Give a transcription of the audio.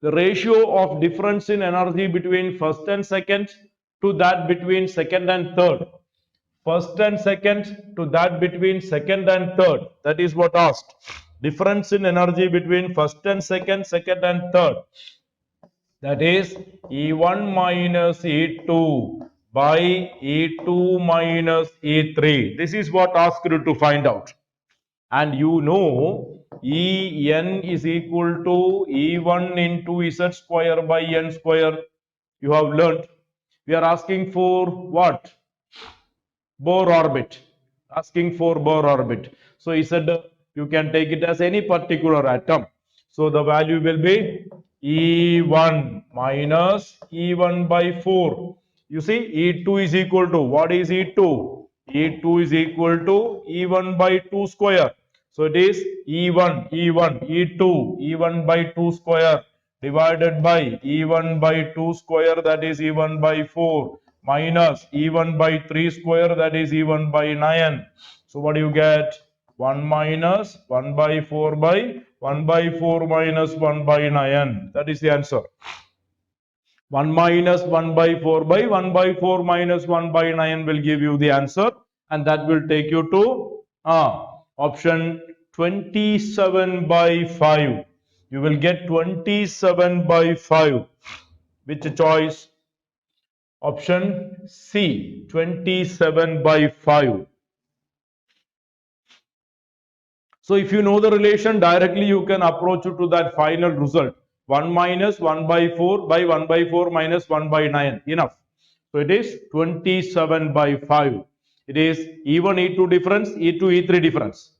the ratio of difference in energy between first and second to that between second and third. First and second to that between second and third. That is what asked. Difference in energy between first and second, second and third. That is E1 minus E2 by E2 minus E3. This is what asked you to find out. And you know En is equal to E1 into Z square by N square. You have learnt. We are asking for what? Bohr orbit. Asking for Bohr orbit. So he said you can take it as any particular atom. So the value will be E1 minus E1 by 4. You see, E2 is equal to, what is E2? E2 is equal to E1 by 2 square. So it is E1, E2, E1 by 2 square divided by E1 by 2 square, that is E1 by 4, minus E1 by 3 square, that is E1 by 9. So what do you get? 1 minus 1 by 4 by 1 by 4 minus 1 by 9. That is the answer. 1 minus 1 by 4 by 1 by 4 minus 1 by 9 will give you the answer, and that will take you to option 27 by 5. You will get 27 by 5. Which choice? Option C, 27 by 5. So if you know the relation, directly you can approach to that final result. 1 minus 1 by 4 by 1 by 4 minus 1 by 9. Enough. So it is 27 by 5. It is E1, E2 difference, E2, E3 difference.